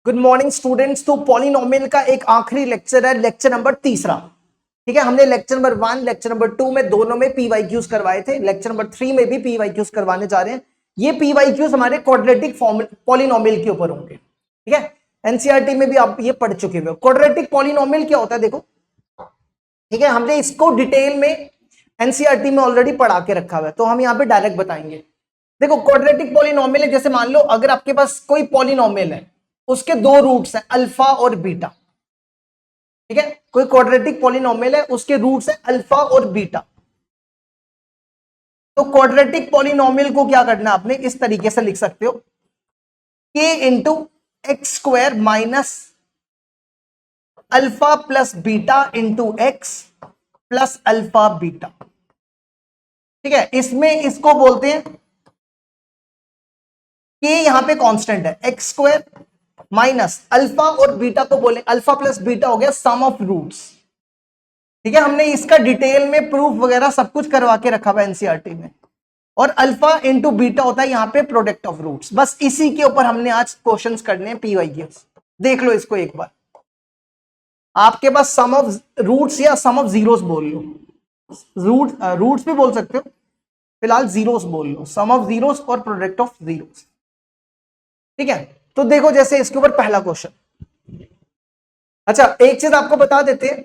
Good morning students. तो polynomial का एक आखिरी लेक्चर है, लेक्चर नंबर तीसरा। ठीक है, हमने लेक्चर नंबर 1 लेक्चर नंबर 2 में दोनों में पीवाईक्यूज करवाए थे। लेक्चर नंबर 3 में भी पीवाईक्यूज करवाने जा रहे हैं। ये पीवाईक्यूज हमारे क्वाड्रेटिक पॉलिनोमियल के ऊपर होंगे। ठीक है, एनसीईआरटी में भी आप ये पढ़ चुके हो। क्वाड्रेटिक पॉलिनोमियल क्या होता है देखो। ठीक है, हमने इसको डिटेल में एनसीईआरटी में ऑलरेडी पढ़ा के रखा हुआ है, तो हम यहाँ पे डायरेक्ट बताएंगे। देखो, क्वाड्रेटिक पॉलिनोमियल है, जैसे मान लो अगर आपके पास कोई पॉलिनोमियल है, उसके दो रूट्स हैं अल्फा और बीटा। ठीक है, कोई क्वाड्रेटिक पॉलिनोमियल है, उसके रूट्स हैं अल्फा और बीटा। तो क्वाड्रेटिक पॉलिनोमियल को क्या करना है आपने, इस तरीके से लिख सकते हो के into x square minus alpha plus beta into x plus alpha beta. ठीक है, इसमें इसको बोलते हैं कि यहां पे कांस्टेंट है एक्स स्क्वायर माइनस अल्फा और बीटा को बोले, अल्फा प्लस बीटा हो गया सम ऑफ रूट्स। ठीक है, हमने इसका डिटेल में प्रूफ वगैरह सब कुछ करवा के रखा हुआ एनसीईआरटी में। और अल्फा इंटू बीटा होता है यहां पे प्रोडक्ट ऑफ रूट्स। बस इसी के ऊपर हमने आज क्वेश्चंस करने हैं पीवाईक्यूज। देख लो इसको एक बार। आपके पास सम ऑफ रूट्स या सम ऑफ जीरोस बोल लो, रूट्स भी बोल सकते हो, फिलहाल जीरोस बोल लो, सम ऑफ जीरोस और प्रोडक्ट ऑफ जीरोस। ठीक है, तो देखो जैसे इसके ऊपर पहला क्वेश्चन। अच्छा, एक चीज आपको बता देते हैं,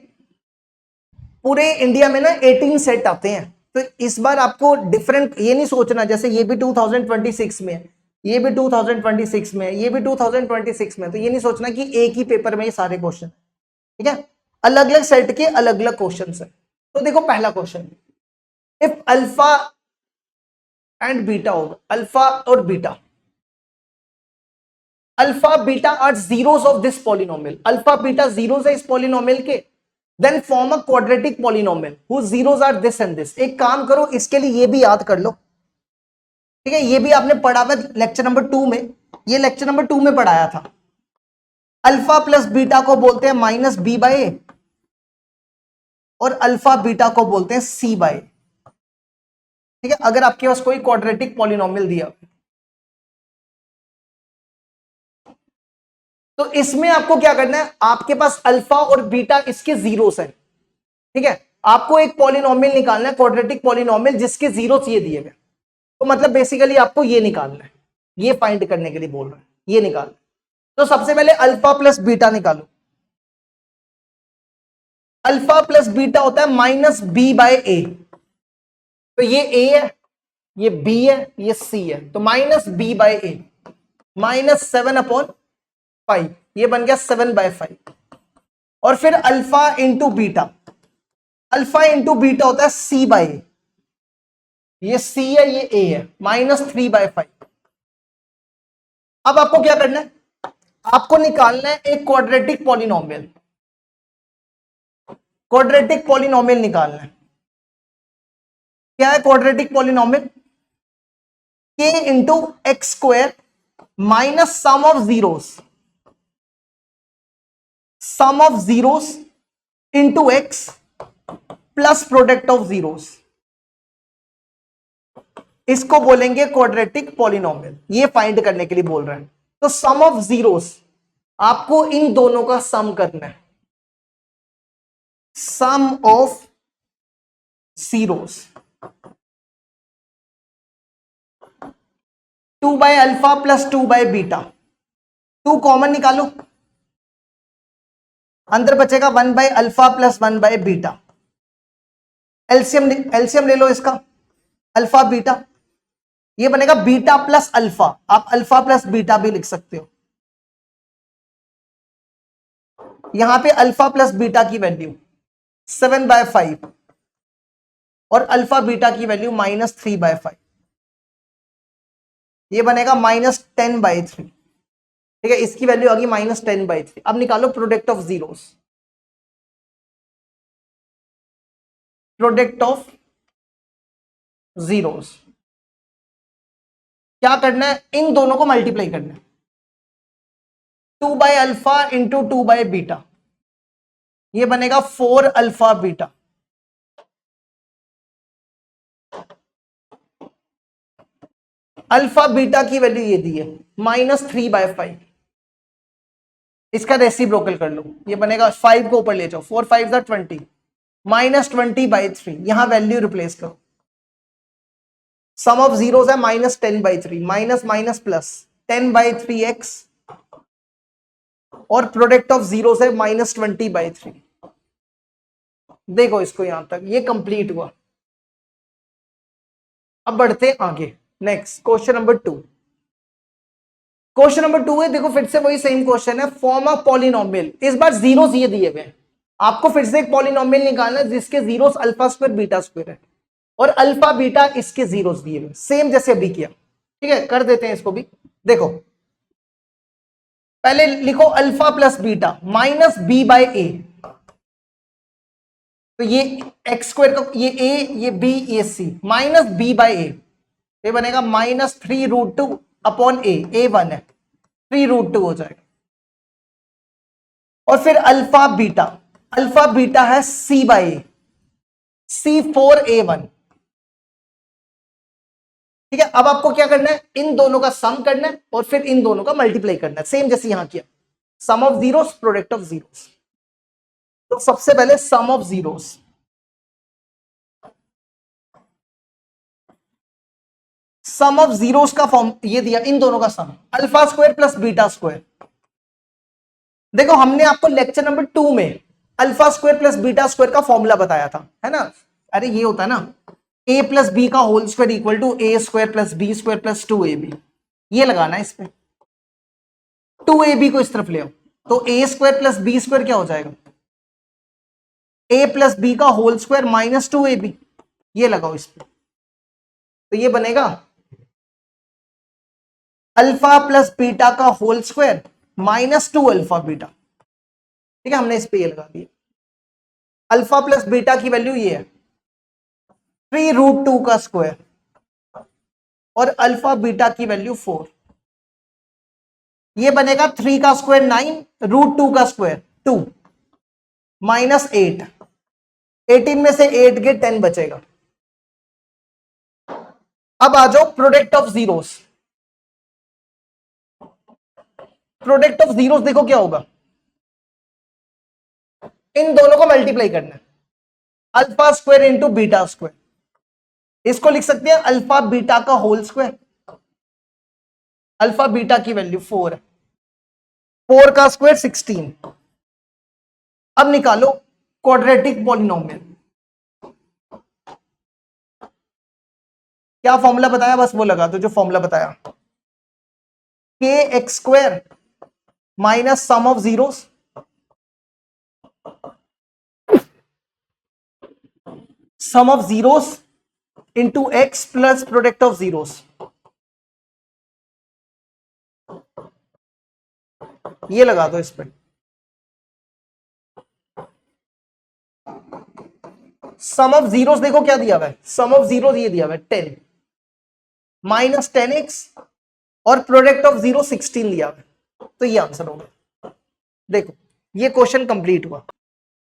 पूरे इंडिया में ना 18 सेट आते हैं। तो इस बार आपको डिफरेंट ये नहीं सोचना जैसे ये भी 2026 में है, ये भी 2026 में है, ये भी 2026 में है, तो ये नहीं सोचना कि एक ही पेपर में ये सारे क्वेश्चन। ठीक है, अलग अलग सेट के अलग अलग क्वेश्चन है। तो देखो पहला question, if alpha and beta होगा, अल्फा और बीटा, alpha beta are zeros of this polynomial, alpha beta zeros है इस पॉलिनोमियल के, then form a quadratic polynomial whose zeros are this and this. एक काम करो, इसके लिए ये भी याद कर लो। ठीक है, ये भी आपने पढ़ा हुआ लेक्चर नंबर 2 में, ये लेक्चर नंबर 2 में पढ़ाया था। अल्फा प्लस बीटा को बोलते हैं माइनस बी बाय ए, और अल्फा बीटा को बोलते हैं सी बाय ए। ठीक है, अगर आपके पास कोई क्वाड्रेटिक पॉलिनोमियल दिया तो इसमें आपको क्या करना है, आपके पास अल्फा और बीटा इसके जीरोस है। ठीक है, आपको एक पॉलिनोमियल निकालना है, क्वाड्रेटिक पॉलिनोमियल जिसके जीरोस ये दिए गए। तो मतलब बेसिकली आपको ये निकालना है, ये फाइंड करने के लिए बोल रहे हैं, ये निकालना। तो सबसे पहले अल्फा प्लस बीटा निकालो। अल्फा प्लस बीटा होता है माइनस बी बाय ए। तो ये ए है, ये बी है, ये सी है, तो माइनस बी बाय ए माइनस 7/5, ये बन गया 7/5। और फिर alpha into beta, alpha into beta होता है सी बाय ए, ये सी है ये ए है, -3/5। अब आपको क्या करना है, आपको निकालना है एक क्वाड्रेटिक पॉलिनोमियल, क्वाड्रेटिक पॉलिनोमियल निकालना है। क्या है क्वाड्रेटिक पॉलिनोमियल, के into x square minus sum of zeros into x plus product of zeros, इसको बोलेंगे क्वाड्रेटिक पॉलिनोमियल। ये फाइंड करने के लिए बोल रहे हैं। तो सम ऑफ जीरोस, आपको इन दोनों का सम करना है, सम ऑफ जीरोस। 2/अल्फा प्लस 2/बीटा, 2 कॉमन निकालो, अंदर बचेगा 1/अल्फा प्लस 1/बीटा। एलसीएम एलसीएम ले लो इसका, अल्फा बीटा, ये बनेगा बीटा प्लस अल्फा, आप अल्फा प्लस बीटा भी लिख सकते हो। यहां पे अल्फा प्लस बीटा की वैल्यू 7/5 और अल्फा बीटा की वैल्यू -3/5, ये बनेगा -10/3। ठीक है, इसकी वैल्यू आ गई -10/3। अब निकालो product of zeros, product of zeros क्या करना है, इन दोनों को मल्टीप्लाई करना है, 2/अल्फा इंटू 2/बीटा, ये बनेगा 4 अल्फा बीटा। अल्फा बीटा की वैल्यू ये दी है -3/5। इसका रेसिप्रोकल कर लो, ये बनेगा 5 को ऊपर ले जाओ, 4 5 20 -20/3, यहां वैल्यू रिप्लेस करो। सम ऑफ जीरोस है -10/3, माइनस माइनस प्लस 10/3x, और प्रोडक्ट ऑफ जीरोस है -20/3। देखो इसको यहां तक, ये कंप्लीट हुआ। अब बढ़ते हैं आगे, next question number 2। Question number 2 है, देखो फिर से वही सेम क्वेश्चन है, फॉर्म ऑफ पॉलिनोमियल, इस बार जीरोस ये दिए हुए हैं, आपको फिर से एक पॉलिनोमियल निकालना है जिसके zeros alpha square beta square है, और अल्फा बीटा इसके जीरोस दिए हुए, सेम जैसे अभी किया। ठीक है, कर देते हैं इसको भी। देखो पहले लिखो alpha plus beta minus b/a, तो ये एक्स स्क्वायर का ये a, ये b, ये c, माइनस b/a, ये बनेगा -3√2/a, a1 है, 3√2 हो जाएगा। और फिर अल्फा बीटा है c/a, c4a1। ठीक है, अब आपको क्या करना है, इन दोनों का सम करना है और फिर इन दोनों का मल्टीप्लाई करना है, सेम जैसे यहां किया, sum of zeros product of zeros. तो सबसे पहले sum of zeros, sum of zeros का फॉर्म ये दिया, इन दोनों का sum alpha square plus beta square. देखो हमने आपको लेक्चर नंबर 2 में alpha square plus beta square का फॉर्मूला बताया था, है ना। अरे ये होता है ना, a प्लस बी का whole square equal to a square plus b square plus 2ab, ये लगाना है इस पे। 2ab को इस तरफ ले आओ, तो a square plus b square क्या हो जाएगा, a प्लस बी का होल स्क्वायर माइनस 2ab, ये लगाओ इस पे, तो ये बनेगा अल्फा प्लस बीटा का whole square minus 2 alpha beta. ठीक है, हमने इस पे ये लगा दिया। अल्फा प्लस बीटा की वैल्यू ये है 3√2 का स्क्वायर, और अल्फा बीटा की वैल्यू 4, ये बनेगा 3 का स्क्वायर 9, √2 का स्क्वायर 2, माइनस 8, 18 में से 8 के 10 बचेगा। अब आ जाओ product of zeros, product of zeros देखो क्या होगा, इन दोनों को मल्टीप्लाई करना है, alpha square into beta square, इसको लिख सकते हैं अल्फा बीटा का होल स्क्वायर, अल्फा बीटा की वैल्यू 4 है, 4 का स्क्वायर 16। अब निकालो क्वाड्रेटिक पॉलिनोमियल, क्या फॉर्मूला बताया, बस वो लगा दो जो फॉर्मूला बताया, k x square minus sum of zeros sum of zeros into x plus product of zeros, ये लगा दो इस पे। सम ऑफ जीरोस देखो क्या दिया हुआ है, सम ऑफ जीरोस ये दिया हुआ है 10 माइनस 10x, और प्रोडक्ट ऑफ जीरो 16 दिया हुआ है, तो ये आंसर होगा। देखो ये क्वेश्चन कंप्लीट हुआ।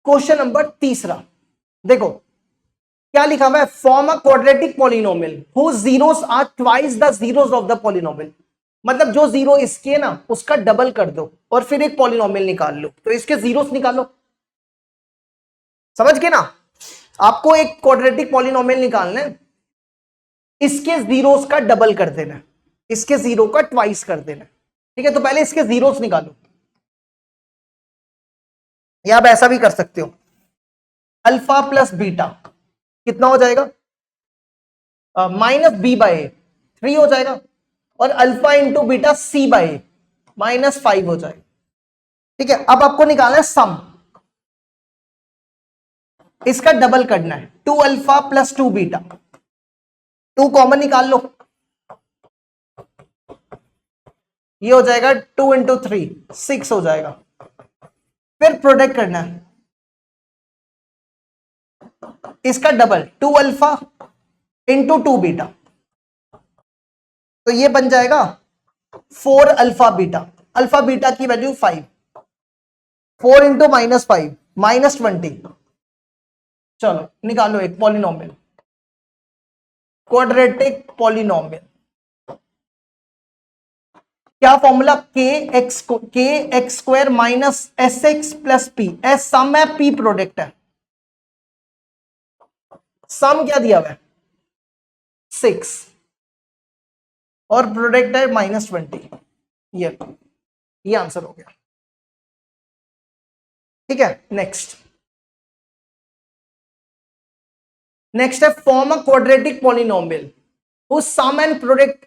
क्वेश्चन नंबर 3, देखो क्या लिखा हुआ है, form a quadratic polynomial whose zeros are twice the zeros of the polynomial, मतलब जो जीरो इसके ना उसका डबल कर दो और फिर एक पॉलिनोमियल निकाल लो, तो इसके जीरोस निकालो, समझ गए ना। आपको एक क्वाड्रेटिक पॉलिनोमियल निकालना है, इसके जीरोस का डबल कर देना, इसके जीरो का ट्वाइस कर देना। ठीक है, तो पहले इसके जीरोस निकालो, या आप ऐसा भी कर सकते हो, अल्फा प्लस बीटा कितना हो जाएगा, -b/a 3 हो जाएगा, और अल्फा इंटू बीटा c/a -5 हो जाएगा। ठीक है, अब आपको निकालना है सम, इसका डबल करना है, 2 अल्फा प्लस 2 बीटा, 2 कॉमन निकाल लो, ये हो जाएगा 2 इंटू 3 6 हो जाएगा। फिर प्रोडक्ट करना है, इसका डबल 2 अल्फा इंटू 2 बीटा, तो ये बन जाएगा 4 अल्फा बीटा, अल्फा बीटा की वैल्यू 5, 4 इंटू -5 -20। चलो निकालो एक पॉलिनोमियल, क्वाड्रेटिक पॉलिनोमियल, क्या formula, k x square minus s x plus p. S sum है, पी प्रोडक्ट है। सम क्या दिया हुआ है 6 और प्रोडक्ट है -20। ये आंसर हो गया। ठीक है, नेक्स्ट है form a quadratic polynomial whose sum and product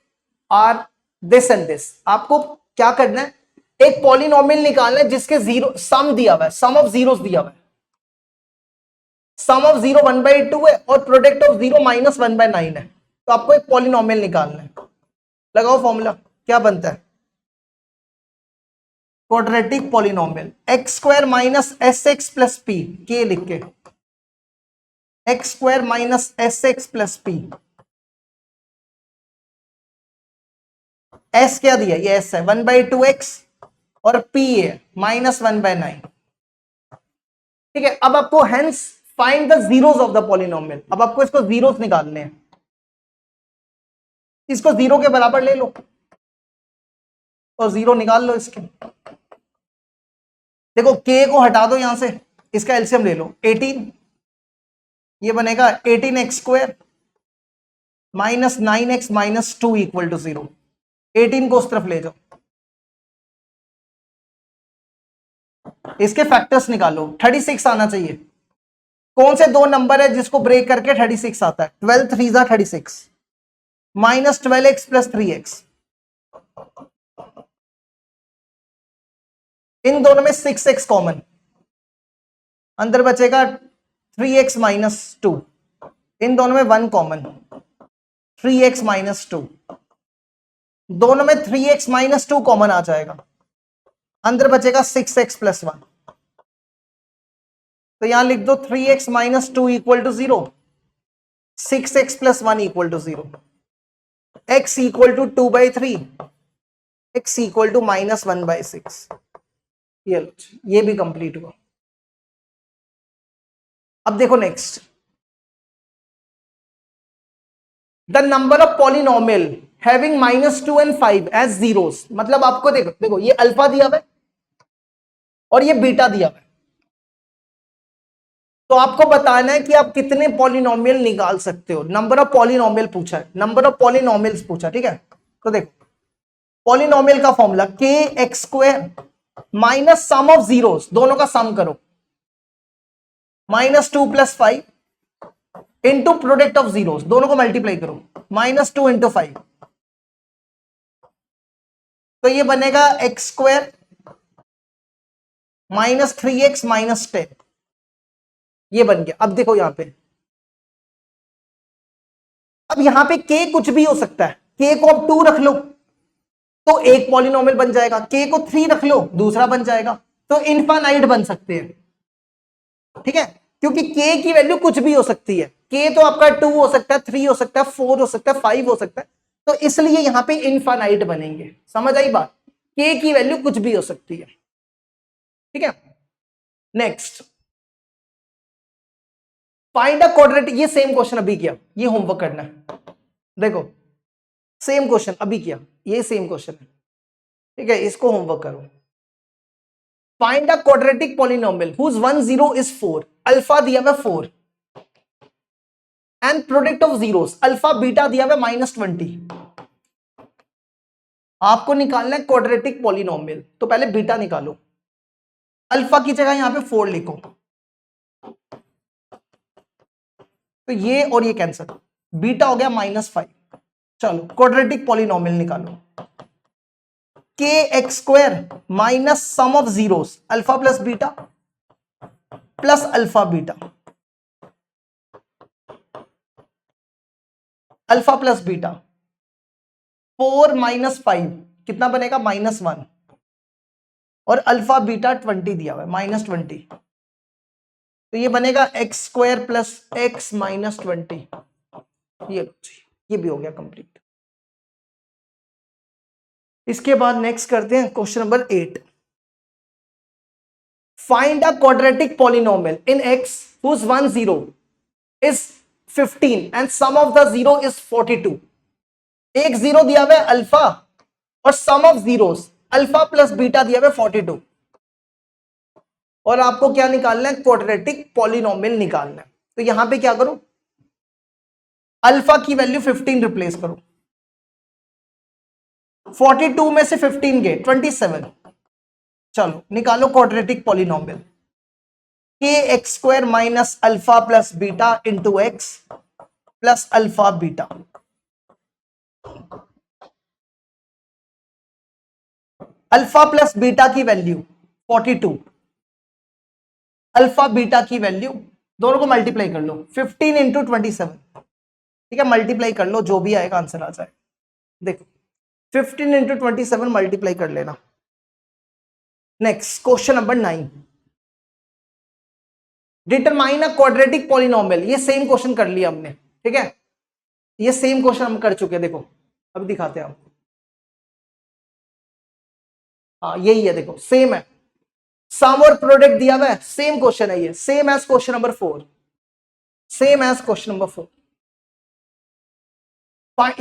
are this and this. आपको क्या करना है, एक पॉलिनोमियल निकालना है जिसके जीरो सम दिया हुआ है, सम ऑफ जीरोस दिया हुआ है। सम ऑफ 0 1/2 है और प्रोडक्ट ऑफ 0 -1/9 है। तो आपको एक पॉलिनोमियल निकालना है। लगाओ फॉर्मूला, क्या बनता है quadratic polynomial, x square minus s x plus P, के लिख के x square minus s x plus p. S क्या दिया, ये एस है 1/2x और पी है -1/9। ठीक है, अब आपको hence find the zeros of the polynomial. अब आपको इसको जीरोस निकालने हैं, इसको 0 के बराबर ले लो और 0 निकाल लो इसके। देखो k को हटा दो यहां से, इसका एलसीएम ले लो 18, ये बनेगा 18x square -9x -2 equal to 0। 18 को उस तरफ ले जाओ, इसके फैक्टर्स निकालो। 36 आना चाहिए। कौन से दो नंबर है जिसको ब्रेक करके 36 आता है, 12 3 जा 36 -12x प्लस 3x। इन दोनों में 6x कॉमन, अंदर बचेगा 3x -2। इन दोनों में 1 कॉमन, 3x -2। दोनों में 3x -2 कॉमन आ जाएगा, अंदर बचेगा 6x प्लस 1। तो यहां लिख दो 3x -2 equal to 0, 6x plus 1 equal to 0, x equal to 2/3, x equal to -1/6। ये भी कंप्लीट हुआ। अब देखो next, the number of polynomial having -2 and 5 as zeros. मतलब आपको देखो देखो ये अल्फा दिया हुआ है और ये बीटा दिया हुआ है। तो आपको बताना है कि आप कितने पॉलिनोमियल निकाल सकते हो। नंबर ऑफ पॉलिनोमियल पूछा है, नंबर ऑफ पॉलिनोमियल्स पूछा। ठीक है, तो देखो पॉलिनोमियल का formula k x square minus sum of zeros, दोनों का सम करो, -2 + 5 इंटू प्रोडक्ट ऑफ जीरोस, दोनों को मल्टीप्लाई करो, -2 × 5। तो ये बनेगा एक्स स्क्वायर -3x -10। ये बन गया। अब देखो यहां पे, अब यहां पे k कुछ भी हो सकता है। k को अब 2 रख लो तो एक पॉलिनोमियल बन जाएगा, k को 3 रख लो दूसरा बन जाएगा। तो इनफाइनाइट बन सकते हैं। ठीक है, क्योंकि k की वैल्यू कुछ भी हो सकती है। k तो आपका 2 हो सकता है, 3 हो सकता है, 4 हो सकता है, 5 हो सकता है। तो इसलिए यहां पे इनफाइनाइट बनेंगे। समझ आई बात, k की वैल्यू कुछ भी हो सकती है। ठीक है, नेक्स्ट फाइंड अ क्वाड्रेटिक। ये सेम क्वेश्चन अभी किया, ये होमवर्क करना है। देखो सेम क्वेश्चन अभी किया, ये सेम क्वेश्चन है। ठीक है, इसको होमवर्क करो। Find a quadratic polynomial whose 1 0 is 4। Alpha दिया हुआ 4 and product of zeros, alpha beta दिया हुआ -20। आपको निकालना है क्वाड्रेटिक पॉलिनोमियल। तो पहले बीटा निकालो, अल्फा की जगह यहां पे 4 लिखो, तो ये और ये कैंसिल, बीटा हो गया -5। चलो क्वाड्रेटिक पॉलिनोमियल निकालो, के x square minus sum of zeros, alpha plus beta plus alpha beta, alpha plus beta 4 - 5 कितना बनेगा -1 और अल्फा बीटा 20 दिया हुआ है -20। तो ये बनेगा एक्स स्क्वायर प्लस एक्स -20। ये भी हो गया कंप्लीट। इसके बाद नेक्स्ट करते हैं question number 8। Find a quadratic polynomial in x whose 1 0 is 15 and sum of the 0 is 42। एक 0 दिया हुआ है अल्फा और sum of zeros alpha plus beta दिया हुआ 42 और आपको क्या निकालना है, क्वाड्रेटिक पॉलिनोमियल निकालना है। तो यहां पे क्या करो, अल्फा की वैल्यू 15 रिप्लेस करो, 42 में से 15 गए 27। चलो निकालो quadratic polynomial, k x square minus alpha plus beta into x plus alpha beta. Alpha plus beta की वैल्यू 42, अल्फा बीटा की वैल्यू, दोनों को मल्टीप्लाई कर लो, 15 इंटू 27, ठीक है, मल्टीप्लाई कर लो, जो भी आएगा आंसर आ जाए। देखो 15 इंटू 27 मल्टीप्लाई कर लेना। Next question number 9, determine a quadratic polynomial. ये सेम क्वेश्चन कर लिया हमने, ठीक है, ये सेम क्वेश्चन हम कर चुके हैं। देखो अब दिखाते हैं आपको, हाँ यही है, देखो सेम है, सम और प्रोडक्ट दिया हुआ है, सेम क्वेश्चन है ये, same as question number 4, same as question number 4,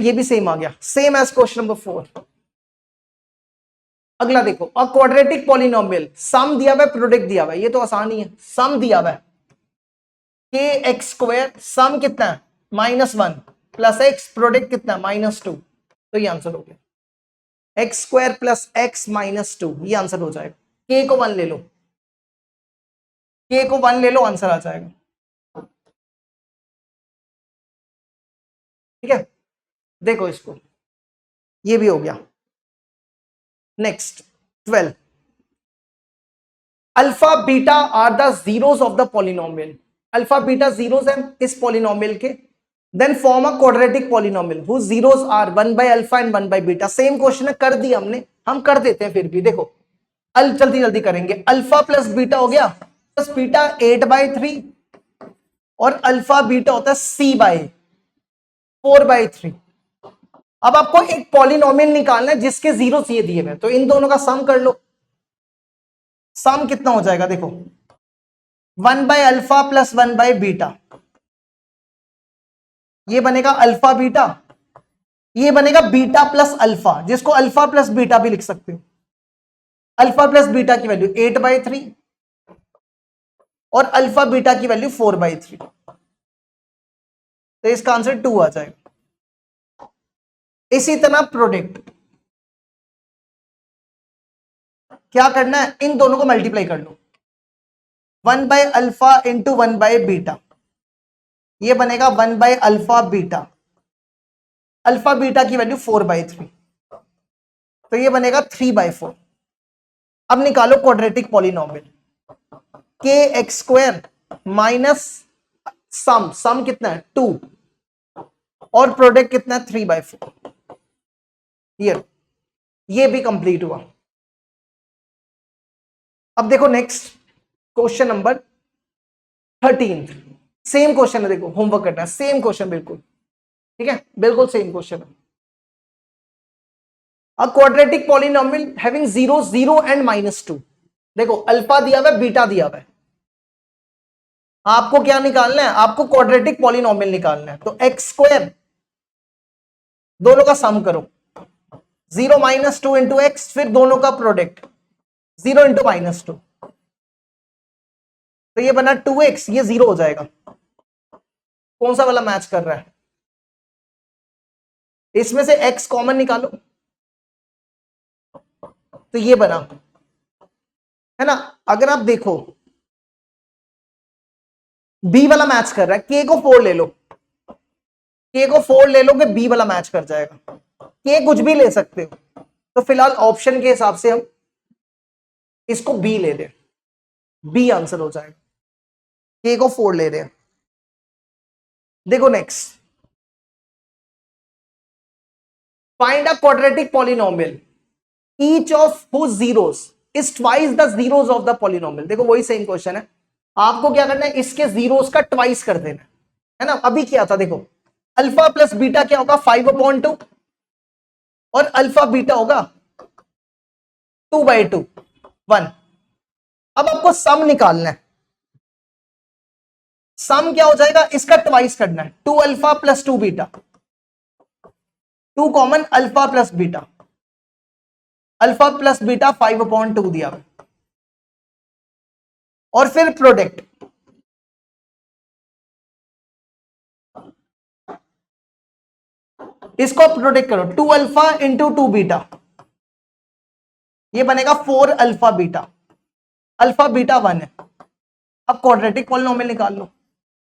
ये भी सेम आ गया, सेम एज क्वेश्चन नंबर 4। अगला देखो, अ क्वाड्रेटिक पॉलिनोमियल, सम दिया हुआ है प्रोडक्ट दिया हुआ है, ये तो आसान ही है, सम दिया हुआ है के एक्स स्क्वायर, सम कितना है -1 प्लस एक्स, प्रोडक्ट कितना है -2, तो ये आंसर हो गया, एक्स स्क्वायर प्लस एक्स -2, ये आंसर हो जाएगा। के को 1 ले लो, के को 1 ले लो, आंसर आ जाएगा, ठीक है। देखो इसको, ये भी हो गया। Next 12, alpha beta are the zeros of the polynomial, alpha beta zeros हैं इस पॉलिनोमियल के, then form a quadratic polynomial whose zeros are 1 by alpha and 1 by beta. Same question है, कर दिया हमने, हम कर देते हैं फिर भी। देखो जल्दी जल्दी करेंगे, अल्फा प्लस बीटा हो गया, प्लस बीटा 8/3 और अल्फा बीटा होता है C/4/3। अब आपको एक पॉलिनोमियल निकालना है जिसके जीरो ये दिए हुए, तो इन दोनों का सम कर लो। सम कितना हो जाएगा, देखो 1 by alpha plus 1 by beta, ये बनेगा अल्फा बीटा, ये बनेगा बीटा प्लस अल्फा, जिसको अल्फा प्लस बीटा भी लिख सकते हो। अल्फा प्लस बीटा की वैल्यू 8/3 और अल्फा बीटा की वैल्यू 4/3, तो इसका आंसर 2 आ जाएगा। इसी तरह प्रोडक्ट, क्या करना है, इन दोनों को मल्टीप्लाई कर लो, 1 by alpha into 1 by beta, ये बनेगा 1 by alpha beta, alpha beta की वैल्यू 4/3, तो ये बनेगा 3/4। अब निकालो quadratic polynomial, k x square minus सम कितना है 2 और प्रोडक्ट कितना है 3/4, ये भी कंप्लीट हुआ। अब देखो next question number 13, same question है, देखो होमवर्क करना है, सेम क्वेश्चन बिल्कुल, ठीक है, बिल्कुल सेम क्वेश्चन है। अ क्वाड्रेटिक पॉलिनोमियल हैविंग 0 0 एंड -2, देखो अल्फा दिया हुआ है, बीटा दिया हुआ है, आपको क्या निकालना है, आपको क्वाड्रेटिक पॉलिनोमियल निकालना है। तो एक्स स्क्वायर, दोनों का सम करो, 0 -2 इंटू एक्स, फिर दोनों का प्रोडक्ट 0 इंटू -2, तो ये बना 2x, ये 0 हो जाएगा। कौन सा वाला मैच कर रहा है, इसमें से x कॉमन निकालो, तो ये बना, है ना। अगर आप देखो b वाला मैच कर रहा है, k को 4 ले लो, k को 4 ले लो कि b वाला मैच कर जाएगा, k कुछ भी ले सकते हो, तो फिलहाल ऑप्शन के हिसाब से हम इसको b ले लें, b आंसर हो जाएगा, k को 4 ले रहे हैं। देखो next, find a quadratic polynomial each of whose zeros is twice the zeros of the polynomial। देखो वही सेम क्वेश्चन है, आपको क्या करना है, इसके जीरोस का ट्वाइस कर देना है ना। अभी क्या था, देखो अल्फा प्लस बीटा क्या होगा 5/2 और अल्फा बीटा होगा 2/2 1। अब आपको सम निकालना है, सम क्या हो जाएगा, इसका ट्वाइस करना है, 2 alpha plus 2 beta, 2 common alpha plus beta, alpha plus beta 5/2 दिया हुआ, और फिर प्रोडक्ट, इसको प्रोडक्ट करो, 2 अल्फा इंटू 2 बीटा, ये बनेगा 4 अल्फा बीटा, अल्फा बीटा 1 है। अब क्वाड्रेटिक पॉलिनोमियल निकाल लो,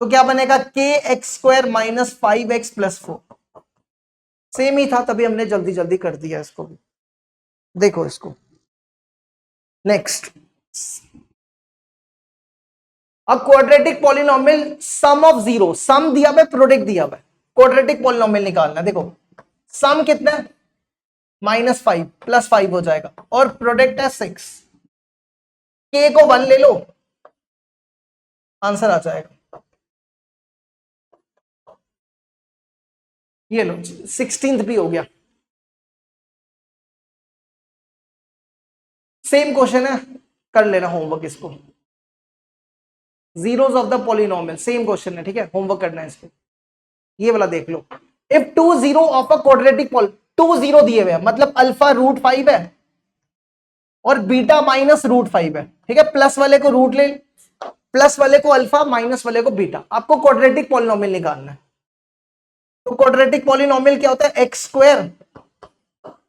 तो क्या बनेगा, k x square minus 5x plus 4, same ही था तभी हमने जल्दी जल्दी कर दिया इसको भी। देखो इसको नेक्स्ट, अब quadratic polynomial sum of zero, sum दिया हुआ, प्रोडक्ट दिया हुआ, क्वाड्रेटिक पॉलिनोमियल निकालना। देखो सम कितना है, -5 प्लस 5 हो जाएगा, और प्रोडक्ट है 6, के को 1 ले लो, आंसर आ जाएगा। ये लो 16th भी हो गया। सेम क्वेश्चन है, कर लेना होमवर्क इसको, zeros of the polynomial, same question है, ठीक है, होमवर्क करना है इसको। ये वाला देख लो, if 2 zero of a quadratic पॉल, 2 जीरो दिए हुए हैं, मतलब अल्फा √5 है और बीटा -√5 है, ठीक है, प्लस वाले को रूट ले, प्लस वाले को अल्फा, माइनस वाले को बीटा, आपको क्वाड्रेटिक पॉलिनोमियल निकालना है। तो क्वाड्रेटिक पॉलिनोमियल क्या होता है, x square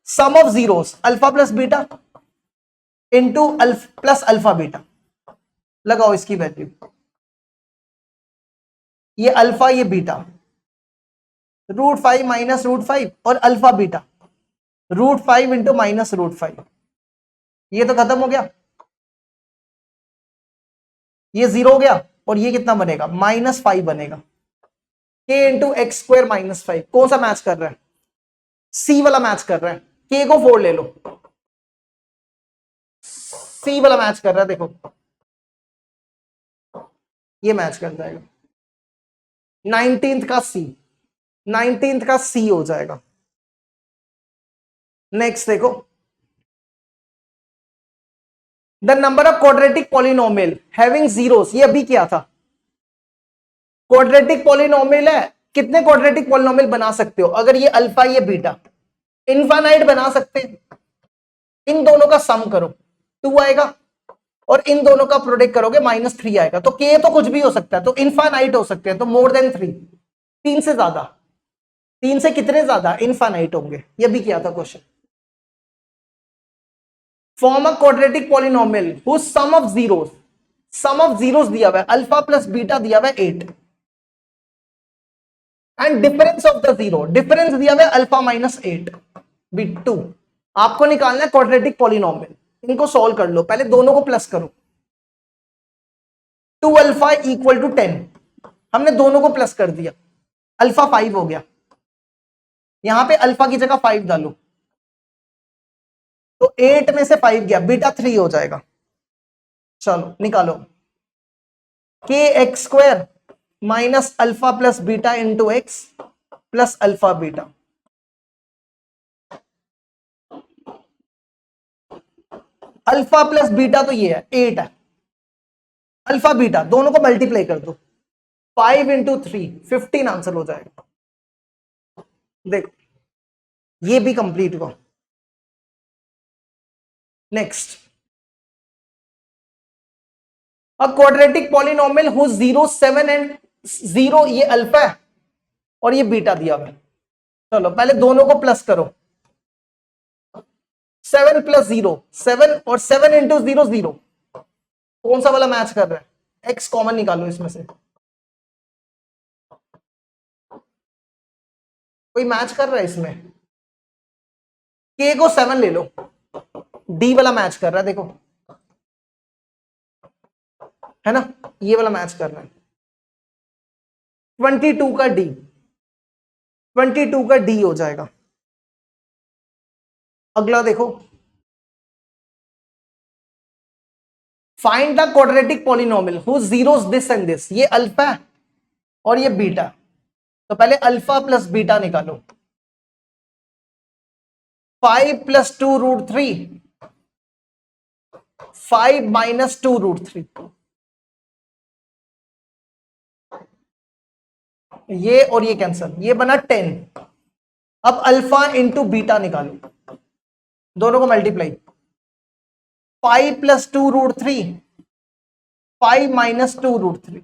sum of zeros alpha plus beta into plus alpha beta, लगाओ इसकी वैल्यू, ये अल्फा ये बीटा, √5 माइनस √5 और अल्फा बीटा √5 इंटू माइनस √5, ये तो खत्म हो गया, ये 0 हो गया, और ये कितना बनेगा, -5 बनेगा, के इंटू एक्स स्क्वायर -5, कौन सा मैच कर रहा है, सी वाला मैच कर रहा है, के को 4 ले लो, सी वाला मैच कर रहा है, देखो ये मैच कर जाएगा, 19th का सी, 19th का सी हो जाएगा। नेक्स्ट देखो, the number of quadratic polynomial having zeros, ये अभी क्या था, क्वाड्रेटिक पॉलिनोमियल है, कितने क्वाड्रेटिक पॉलिनोमियल बना सकते हो, अगर ये अल्फा ये बीटा, इनफाइनाइट बना सकते हैं, इन दोनों का सम करो 2 आएगा, और इन दोनों का प्रोडक्ट करोगे -3 आएगा, तो के तो कुछ भी हो सकता है, तो इनफाइनाइट हो सकते हैं, तो मोर देन 3, 3 से ज्यादा, 3 से कितने ज्यादा, इनफाइनाइट होंगे, ये भी किया था question. Form a quadratic polynomial whose sum of zeros, sum of zeros दिया हुआ है, अल्फा प्लस बीटा दिया हुआ है 8, and difference of the zero, difference दिया हुआ है अल्फा -8 2, आपको निकालना है क्वाड्रेटिक पॉलिनोमियल, इनको सॉल्व कर लो, पहले दोनों को प्लस करो, 2 अल्फा इक्वल टू 10, हमने दोनों को प्लस कर दिया, अल्फा 5 हो गया, यहां पे अल्फा की जगह 5 डालो, तो 8 में से 5 गया, बीटा 3 हो जाएगा। चलो निकालो, के x square minus alpha plus beta into x plus alpha beta, alpha plus beta तो ये है 8 है, अल्फा बीटा दोनों को मल्टीप्लाई कर दो, 5 इंटू 3 15 आंसर हो जाएगा। देखो ये भी कंप्लीट हुआ। Next, a quadratic polynomial whose zero 7 and 0, ये अल्फा है और ये बीटा दिया हुआ है, चलो पहले दोनों को प्लस करो, 7 प्लस 0 7, और 7 इंटू 0 0, कौन सा वाला मैच कर रहा है, एक्स कॉमन निकालो इसमें से, कोई मैच कर रहा है इसमें, के को 7 ले लो, डी वाला मैच कर रहा है, देखो है ना, ये वाला मैच कर रहा है, 22 का डी, 22 का डी हो जाएगा। अगला देखो, find the quadratic polynomial whose zeros this and this, ये अल्फा और ये बीटा, तो पहले अल्फा प्लस बीटा निकालो, 5 प्लस 2√3, 5 माइनस 2√3, ये और ये कैंसल, ये बना 10। अब अल्फा इंटू बीटा निकालो, दोनों को multiply, 5 plus 2 root 3, 5 minus 2 root 3।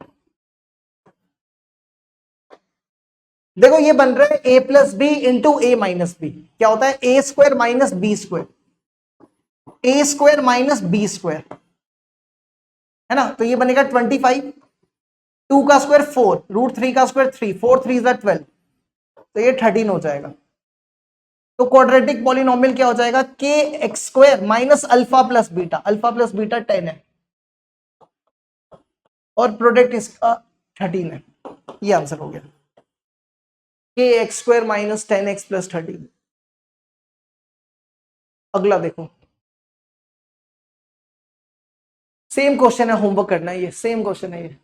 देखो ये बन रहा है a plus b into a minus b. क्या होता है? A square minus b square, a square minus b square, है ना। तो ये बनेगा 25, 2 का स्क्वायर 4, रूट 3 का स्क्वायर 3, 4 3 इज 12, तो ये 13 हो जाएगा। तो क्वाड्रेटिक पॉलिनोमियल क्या हो जाएगा? के x square minus alpha plus beta, alpha plus beta 10 है और प्रोडक्ट इसका 13 है। ये आंसर हो गया, के x square minus 10x plus 13। अगला देखो, सेम क्वेश्चन है, होमवर्क करना है, ये सेम क्वेश्चन है, ये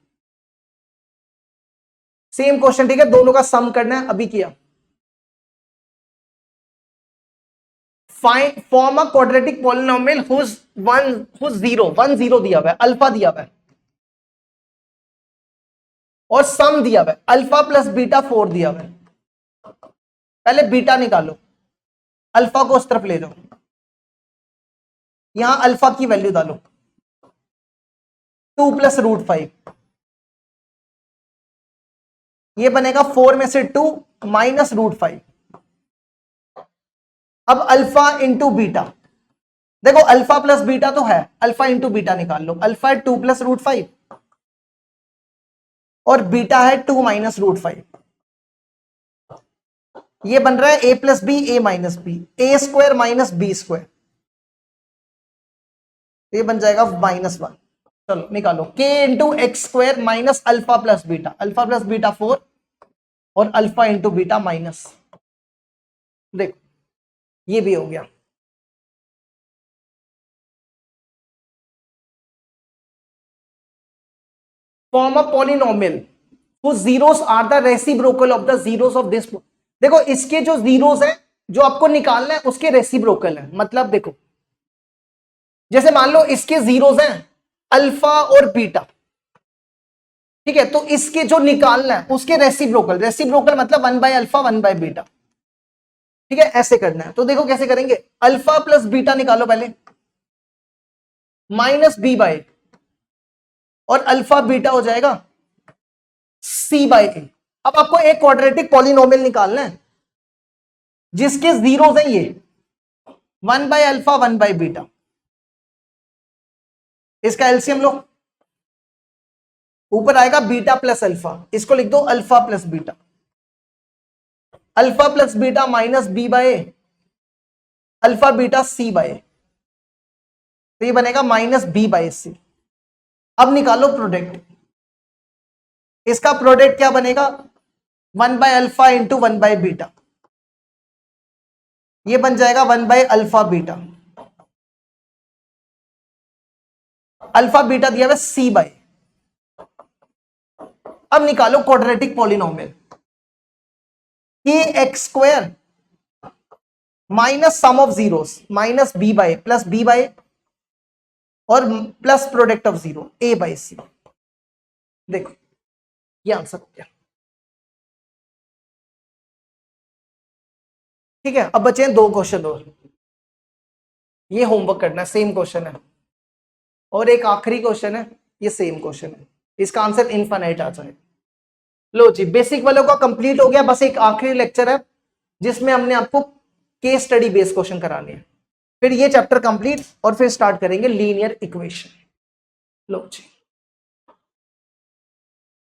सेम क्वेश्चन, ठीक है। दोनों का सम करना है, अभी किया। Form a quadratic polynomial whose zero, 1 0 दिया हुआ है, अल्फा दिया हुआ है और सम दिया हुआ है, अल्फा प्लस बीटा 4 दिया हुआ है। पहले बीटा निकालो, अल्फा को उस तरफ ले जाओ, यहां अल्फा की वैल्यू डालो, 2 प्लस रूट 5, ये बनेगा 4 में से 2 माइनस रूट 5। अब अल्फा इंटू बीटा, देखो अल्फा प्लस बीटा तो है, अल्फा इंटू बीटा निकाल लो। अल्फा है 2 प्लस रूट 5 और बीटा है 2 माइनस रूट 5। ये बन रहा है ए प्लस बी ए माइनस बी, ए स्क्वायर माइनस बी स्क्वायर, ये बन जाएगा -1। चलो निकालो, के into x square minus alpha plus beta, alpha plus beta 4 और अल्फा इंटू बीटा माइनस, देखो ये भी हो गया। Form a polynomial whose zeros are the reciprocal of the zeros of this। देखो इसके जो जीरोस हैं जो आपको निकालना है उसके रेसिप्रोकल है। मतलब देखो जैसे मान लो इसके जीरोस हैं अल्फा और बीटा, ठीक है, तो इसके जो निकालना है उसके रेसिप्रोकल, रेसिप्रोकल मतलब 1 बाय अल्फा 1 बाय बीटा, ठीक है, ऐसे करना है। तो देखो कैसे करेंगे, अल्फा प्लस बीटा निकालो पहले, माइनस बी बाय, और अल्फा बीटा हो जाएगा सी बाय ए। अब आपको एक क्वाड्रेटिक पॉलिनोमियल निकालना है जिसके जीरोस हैं ये 1 बाय अल्फा 1 बाय बीटा, इसका एलसीएम लो, ऊपर आएगा बीटा प्लस अल्फा, इसको लिख दो alpha plus beta, alpha plus beta minus b by alpha beta c by, तो ये बनेगा माइनस बी बाय सी। अब निकालो प्रोडक्ट, इसका प्रोडक्ट क्या बनेगा, 1 by alpha into 1 by beta, ये बन जाएगा 1 by alpha beta, alpha beta दिया हुआ सी बाय। अब निकालो quadratic polynomial, k x square minus sum of zeros minus b by plus b by और plus product of zero a by c. देखो ये आंसर हो गया, ठीक है। अब बचे हैं 2 क्वेश्चन और, ये होमवर्क करना है, सेम क्वेश्चन है, और एक आखिरी क्वेश्चन है, ये सेम क्वेश्चन है, इसका आंसर इनफाइनाइट आ जाए। लो जी, बेसिक वालों का कंप्लीट हो गया, बस एक आखिरी लेक्चर है जिसमें हमने आपको केस स्टडी बेस्ड क्वेश्चन कराने हैं, फिर ये चैप्टर कंप्लीट और फिर स्टार्ट करेंगे लीनियर इक्वेशन। लो जी।